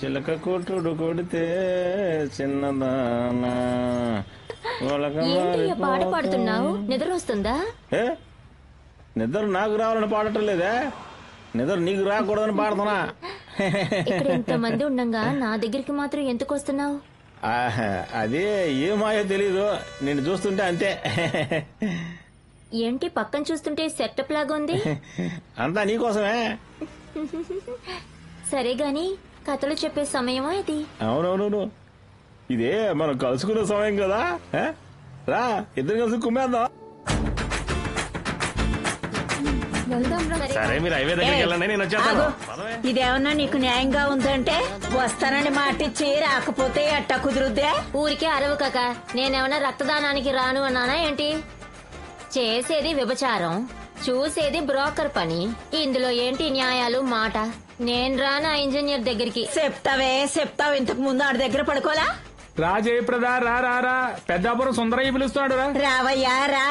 చిలక కొట్టుడు కొడితే చిన్నదానా పాట పాడుతున్నావు, నిద్ర వస్తుందా? నిద్ర నాకు రావాలని పాడటం లేదే, నిద్ర నీకు రాకూడదని పాడుతున్నా. ఇక్కడ ఇంతమంది ఉండగా నా దగ్గరికి మాత్రం ఎందుకు వస్తున్నావు? అదే ఏమాయో తెలీదు, నిన్ను చూస్తుంటే అంతే. ఏంటి పక్కన చూస్తుంటే సెటప్ లాగా ఉంది? అంతా నీకోసమే. సరే గాని కథలు చెప్పే సమయమా ఇది? అవునవును, ఇదే మనం కలుసుకునే సమయం కదా. రా ఇద్దరు కలిసి కుమ్మేద్దాం. సరే మీరు హైవే దగ్గరికి వెళ్ళండి, నేను వచ్చేస్తాను. ఇదేమన్నా నీకు న్యాయంగా ఉందంటే వస్తానని మాటిచ్చి రాకపోతే ఎట్టా కుదురుద్దే? ఊరికే అరవు కాక, నేనేమన్నా రక్తదానానికి రాను అన్నానా ఏంటి? చేసేది వ్యభిచారం, చూసేది బ్రోకర్ పని. ఇందులో ఏంటి న్యాయాలు? మాట నేను రానా ఇంజనీర్ దగ్గరికి? చెప్తావు ఇంతకు ముందు ఆడి దగ్గర పడుకోలా? రాజయప్రద రా రా రా, పెద్దాపురం సుందరయ్య పిలుస్తున్నాడు రా. రావయ్యా రా,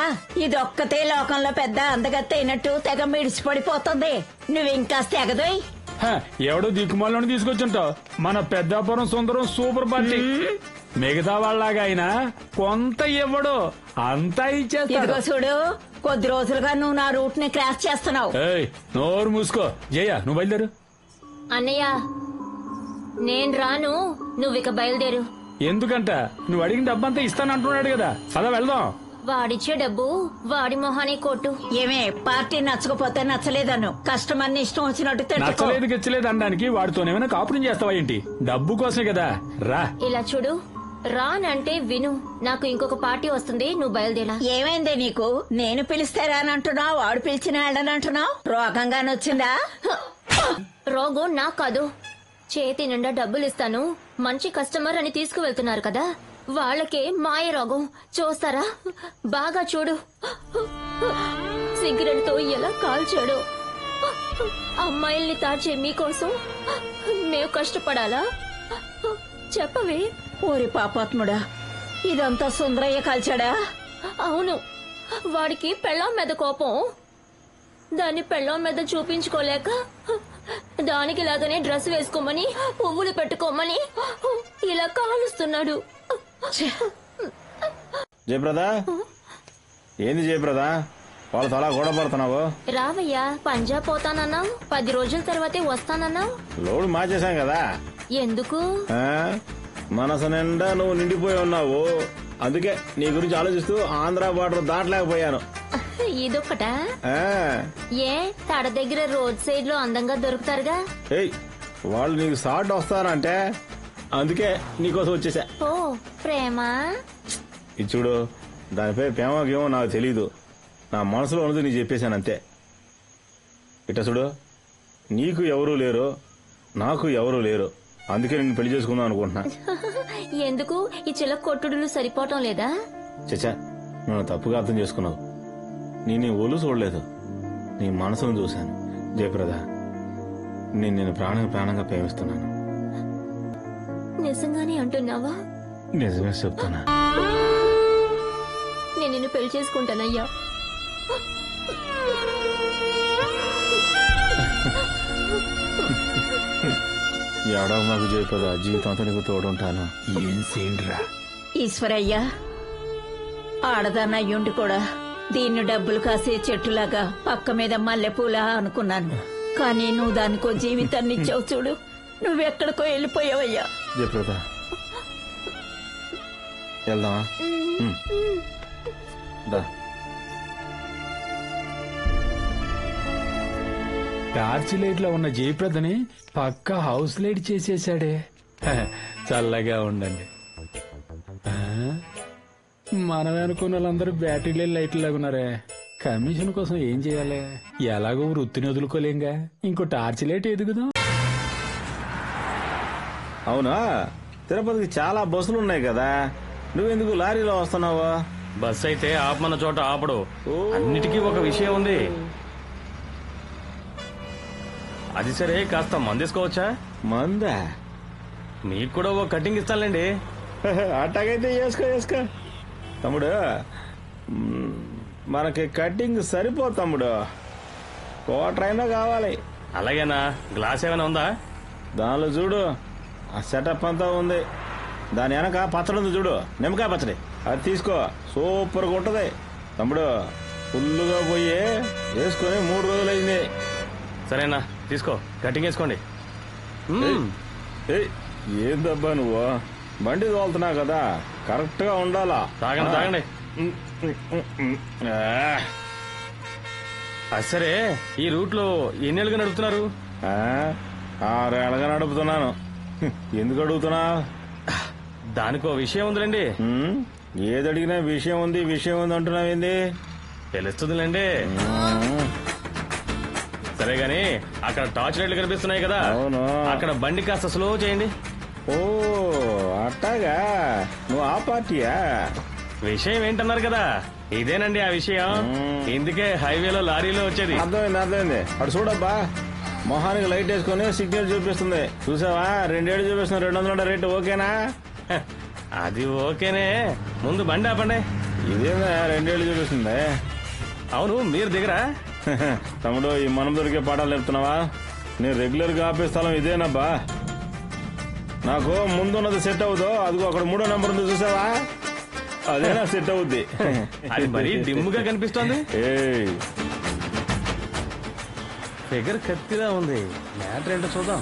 ఇదొక్కతే లోకంలో పెద్ద అందగత్త అయినట్టు తెగ మిడిసి పడిపోతుంది. నువ్వు ఇంకాస్త ఎగదోయ్. ఎవడో దిక్కుమాలను తీసుకొచ్చుంటావు. మన పెద్దాపురం సుందరం సూపర్ పార్టీ. మిగతా వాళ్ళలాగా అయినా కొంత ఇవ్వడు, అంతా ఇచ్చేస్తా. ఇదిగో చూడు, కొద్ది రోజులుగా నువ్వు నా రూట్ ని క్రాస్ చేస్తున్నావు. నోరు మూసుకో. జయ నువ్వు బయలుదేరు. అన్నయ్య నేను రాను, నువ్విక బయలుదేరు. ఎందుకంట? నువ్వు అడిగిన డబ్బంతా ఇస్తానంటున్నాడు కదా, పద వెళ్దాం. వాడిచ్చే డబ్బు వాడి మొహానే కొట్టు. ఏమే పార్టీ నచ్చకపోతే నచ్చలేదను, కస్టమర్ ని ఇష్టం వచ్చినట్టు నచ్చలేదు గెచ్చలేదు అనడానికి వాడితోనేమైనా కాపురం చేస్తావా ఏంటి? డబ్బు కోసమే కదా. రా ఇలా చూడు, రానంటే విను, నాకు ఇంకొక పార్టీ వస్తుంది, నువ్వు బయలుదేరా. ఏమైందే నీకు? నేను పిలిస్తే రానంటున్నావు, వాడు పిలిచిన వెళ్ళనంటున్నావు. రోగంగానొచ్చిందా? రోగం నాకు కాదు, చేతి నిండా డబ్బులు ఇస్తాను, మంచి కస్టమర్ అని తీసుకువెళ్తున్నారు కదా, వాళ్ళకే మాయ రోగం. చూస్తారా? బాగా చూడు, సిగరెట్ తో ఎలా కాల్చాడు. అమ్మాయిల్ని తాచే మీకోసం మేము కష్టపడాలా? చెప్పవే. ఓరి పాపాత్ముడా, ఇదంతా సుందరయ్య కాల్చాడా? అవును, వాడికి పెళ్ళాం మీద కోపం, దాన్ని పెళ్ళాం మీద చూపించుకోలేక దానికి లాగానే డ్రెస్ వేసుకోమని, పువ్వులు పెట్టుకోమని ఇలా కాలుస్తున్నాడు. జయప్రద, ఏంది జయప్రద వాళ్ళతో అలా గొడవ పడుతున్నావు? రావయ్యా, పంజాబ్ పోతానన్నావు, 10 రోజుల తర్వాతే వస్తానన్నావు. లోడు మార్చేశాం కదా. ఎందుకు? మనసు నిండా నువ్వు నిండిపోయి ఉన్నావు, అందుకే నీ గురించి ఆలోచిస్తూ ఆంధ్ర బార్డర్ దాటలేకపోయాను. ఇదొక్కట? ఏ తడ దగ్గర రోడ్ సైడ్ లో అందంగా దొరుకుతారుగా. వాళ్ళు నీకు సాట్ వస్తారంటే అందుకే నీకోసం వచ్చేసా. ఓ ప్రేమ? ఇది చూడు, దానిపై ప్రేమకేమో నాకు తెలీదు, నా మనసులో ఉన్నది నీకు చెప్పేశాను అంతే. ఇట్ట చూడు, నీకు ఎవరూ లేరు, నాకు ఎవరూ లేరు, అందుకే నేను పెళ్లి చేసుకుందాం అనుకుంటున్నా. ఎందుకు ఈ చిలక కొట్టుడులు సరిపోవటం లేదా? చచ్చా, నువ్వు తప్పుగా అర్థం చేసుకున్నావు. నీ ఒళ్ళు చూడలేదు, నీ మనసును చూశాను. జయప్రద, నేను ప్రాణంగా ప్రేమిస్తున్నాను. నిజంగానే అంటున్నావా? నిజమే చెప్తానా. నేను నిన్ను పెళ్లి చేసుకుంటానయ్యా. ఏడవ మాకు జయప్రద, జీవితంతో నీకు తోడుంటాను. ఏం సేండ్రా ఈశ్వరయ్య, ఆడదాన్నయ్యుండి కూడా దీన్ని డబ్బులు కాసే చెట్టులాగా పక్క మీద మల్లెపూలా అనుకున్నాను, కానీ నువ్వు దానికో జీవితాన్ని ఇచ్చావు చూడు. నువ్వెక్కడికో వెళ్ళిపోయావయ్యా. జయప్రద, వెళ్దామా? టార్చ్ లైట్ లో ఉన్న జయప్రదని పక్క హౌస్ లైట్ చేసేసాడే. చల్లగా ఉండండి. మనమే అనుకున్న వాళ్ళందరూ బ్యాటరీ లైట్ లాగా ఉన్నారే. కమిషన్ కోసం ఏం చేయాలి? ఎలాగో వృత్తిని వదులుకోలేంగా, ఇంకో టార్చ్ లైట్ ఎదుగుదాం. అవునా, తిరుపతికి చాలా బస్సులు ఉన్నాయి కదా, నువ్వెందుకు లారీలో వస్తున్నావు? బస్ అయితే ఆపమన్న చోట ఆపడు. అన్నిటికీ ఒక విషయం ఉంది. అది సరే, కాస్త మందేసుకోవచ్చా? మందా? మీకు కూడా ఓ కటింగ్ ఇస్తానులేండి. అట్టాగైతే వేసుకో తమ్ముడు, మనకి కటింగ్ సరిపో తమ్ముడు, క్వార్టర్ అయినా కావాలి. అలాగేనా? గ్లాస్ ఏమైనా ఉందా? దానిలో చూడు, ఆ సెటప్ అంతా ఉంది. దాని వెనక పచ్చడి ఉంది చూడు, నిమ్మకాయ పచ్చడి, అది తీసుకో, సూపర్గా ఉంటది తమ్ముడు. ఫుల్లుగా పోయి వేసుకొని 3 రోజులైంది. సరేనా, తీసుకో, కటింగ్ వేసుకోండి. ఏయ్, ఏందబ్బా నువ్వు బండి తోలుతున్నావు కదా, కరెక్ట్ గా ఉండాలా. తాగండి తాగండి. సరే, ఈ రూట్ లో ఎన్నేళ్ళుగా నడుపుతున్నారు? 6 ఏళ్ళగా నడుపుతున్నాను. ఎందుకు అడుగుతున్నా? దానికో విషయం ఉందిలేండి. ఏది అడిగినా విషయం ఉంది అంటున్నావేంది? తెలుస్తుందిలేండి. సరే గాని, అక్కడ టార్చ్ లైట్లు కనిపిస్తున్నాయి కదా, అవును. అక్కడ బండి కాస్త స్లో చేయండి. ఓ అట్టాగా, నువ్వు ఆ పార్టీయా? విషయం ఏంటన్నారు కదా, ఇదేనండి ఆ విషయం. ఇందుకే హైవేలో లారీలో వచ్చేది. అర్థమైంది. అటు చూడబ్బా, మొహానికి లైట్ వేసుకుని సిగ్నల్ చూపిస్తుంది చూసావా? 2 ఏళ్ళు చూపిస్తుంది. 200 రేటు ఓకేనా? అది ఓకేనే, ముందు బండి ఆపండి. ఇదేందా 2 ఏళ్ళు చూపిస్తుంది? అవును, మీరు దిగరా? తమ్ముడు, ఈ మనం దొరికే పాఠాలు చెప్తున్నావా? నేను రెగ్యులర్ గా ఆపే స్థలం ఇదేనబ్బా. నాకు ముందున్నది సెట్ అవుదో, అదిగో అక్కడ 3వ నెంబర్ ఉంది చూసావా? అదేనా సెట్ అవుద్ది. అది మరీ డిమ్ముగా కనిపిస్తోంది. ఏయ్, ఫిగర్ కత్తిలా ఉంది. మ్యాటర్ ఏంటో చూద్దాం.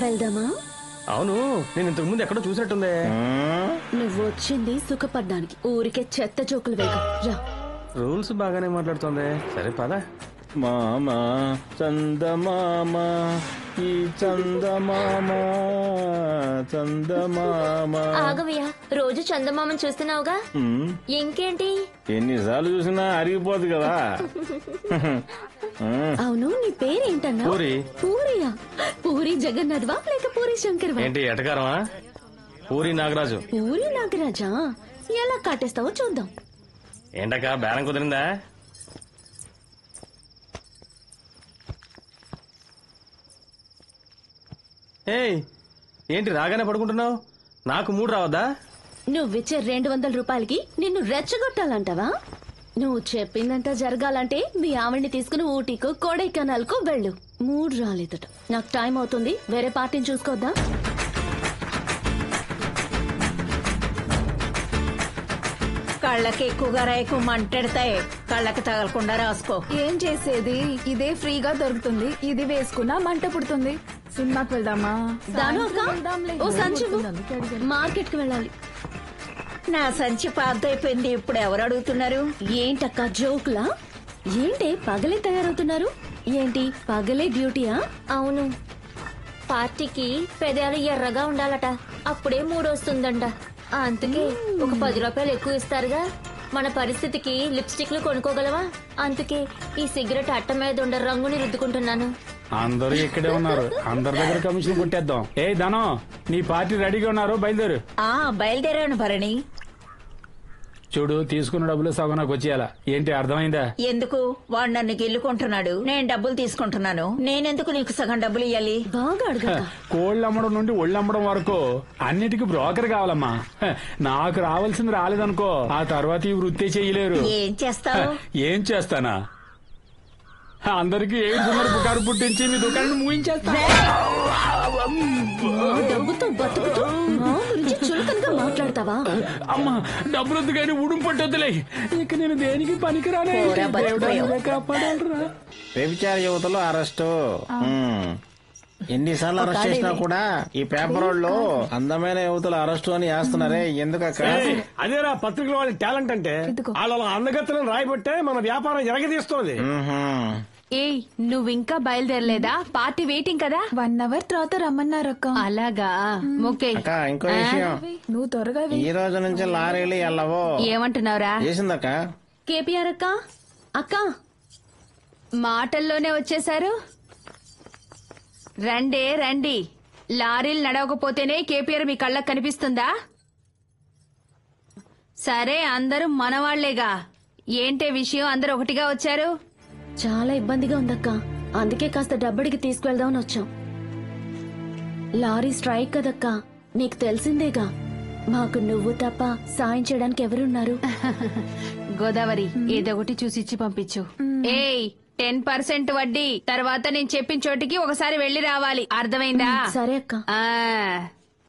వెళ్దామా? అవును, నేను ఇంతకు ముందు ఎక్కడో చూసినట్టుందే. నువ్వు వచ్చింది సుఖపడ్డానికి, ఊరికే చెత్త జోకులు వేగ రా. రూల్స్ బాగానే మాట్లాడుతోంది. సరే పద. మామా చందమామ, ఈ చందమామ ఆగవయ్యా, రోజు చందమామని చూస్తున్నావుగా, ఇంకేంటి? ఎన్నిసార్లు చూసినా అరిగిపోదు కదా. అవును, నీ పేరేంటన్నా? పూరి. పూరియా? పూరి జగన్నాథ్వా లేక పూరి శంకర్వా? ఏంటి ఎటకారమా? పూరి నాగరాజు. పూరి నాగరాజా? ఎలా కాటేస్తావో చూద్దాం. ఏంటక్క, బేరం కుదిరిందా? ఏయ్, ఏంటి రాగానే పడుకుంటున్నావు? నాకు 3 రావద్దా? నువ్విచ్చే 200 రూపాయలకి నిన్ను రెచ్చగొట్టాలంటావా? నువ్వు చెప్పిందంతా జరగాలంటే మీ ఆవిడ్ని తీసుకుని ఊటీకో కొడైకెనాల్కో వెళ్ళు. 3 రాలేదట. నాకు టైం అవుతుంది, వేరే పార్టీని చూసుకోద్దా? కళ్ళకి ఎక్కువగా రేకు మంటెడతాయి, కళ్ళకి తగలకుండా రాసుకో. ఏం చేసేది, ఇదే ఫ్రీగా దొరుకుతుంది. ఇది వేసుకున్నా మంట పుడుతుంది. సినిమాకి వెళ్దామా? దాను అక్క, ఓ సంచి మార్కెట్ కి వెళ్ళాలి. నా సంచి పాతైపోయింది, ఇప్పుడు ఎవరు అడుగుతున్నారు? ఏంటక్క జోకులా? ఏంటి పగలే తయారవుతున్నారు? ఏంటి పగలే డ్యూటీయా? అవును, పార్టీకి పెదాలు ఎర్రగా ఉండాలట, అప్పుడే 3 వస్తుందంట. అందుకే ఒక 10 రూపాయలు ఎక్కువ ఇస్తారుగా. మన పరిస్థితికి లిప్స్టిక్లు కొనుక్కోగలవా? అందుకే ఈ సిగరెట్ అట్ట మీద ఉండే రంగుని రుద్దుకుంటున్నాను. అందరూ ఇక్కడే ఉన్నారు, అందరి దగ్గర కమిషన్ కొట్టేద్దాం. ఏ ధనం, నీ పార్టీ రెడీగా ఉన్నారు, బయలుదేరు. బయలుదేరాను భరణి. చూడు, తీసుకున్న డబ్బులు సగం నాకు వచ్చేయాలా. ఏంటి అర్థమైందా? ఎందుకు? వాడు నన్ను గిల్లుకుంటున్నాడు, నేను డబ్బులు తీసుకుంటున్నాను. నేనెందుకు నీకు సగం డబ్బులు ఇవ్వాలి? బాగా అడగక. కోళ్ళు అమ్మడం నుండి ఒళ్ళు అమ్మడం వరకు అన్నిటికీ బ్రోకర్ కావాలమ్మా. నాకు రావాల్సింది రాలేదనుకో, ఆ తర్వాత ఈ వృత్తి చెయ్యలేరు. ఏం చేస్తావు? ఏం చేస్తానా? అందరికి ఏడున్నర పుకారు పుట్టించి మీ దుకాణాన్ని మూయించేస్తా. డబ్బుతో బతుకుతూ మా గురించి చులకనగా మాట్లాడతావా? అమ్మా, డబ్బులొద్దు కానీ ఉడుం పట్టొద్దులే. ఇక నేను దేనికి పనికిరానే. కాపాడాలరా. వ్యభిచార యువతలో అరెస్టు. ఎన్నిసార్లు అరెస్ట్ చేసినా కూడా ఈ పేపర్ వాళ్ళు అందమైన యువతలు అరెస్టు అని వేస్తున్నారే, ఎందుకక్క? అదేరా పత్రికల వాళ్ళ టాలెంట్ అంటే. వాళ్ళ అందగత్తలను రాయబట్టే మన వ్యాపారం ఎరగదీస్తుంది. ఏయ్, నువ్వింకా బయలుదేరలేదా? పార్టీ వెయిటింగ్ కదా. 1 అవర్ తర్వాత రమ్మన్నారక్క. అలాగా, ఓకే. అక్క, ఇంకో విషయం, నువ్వు త్వరగా ఈ రోజు నుంచి లారీలు వెళ్ళవో. ఏమంటున్నావురా? చేసిందక్క. కేపీఆర్ అక్క, అక్క మాటల్లోనే వచ్చేశారు. రండి, లారీలు నడవకపోతేనే కేపీఆర్ మీ కళ్ళకు కనిపిస్తుందా? సరే, అందరూ మనవాళ్లేగా. ఏంటే విషయం, అందరూ ఒకటిగా వచ్చారు? చాలా ఇబ్బందిగా ఉందక్క, అందుకే కాస్త డబ్బడికి తీసుకువెళ్దామని వచ్చాం. లారీ స్ట్రైక్ కదక్క, నీకు తెలిసిందేగా. మాకు నువ్వు తప్ప సాయం చేయడానికి ఎవరున్నారు? గోదావరి, ఏదో ఒకటి చూసిచ్చి పంపించు. ఏయ్, 10% వడ్డీ. తర్వాత నేను చెప్పిన చోటికి ఒకసారి వెళ్లి రావాలి, అర్థమైందా? సరే అక్క.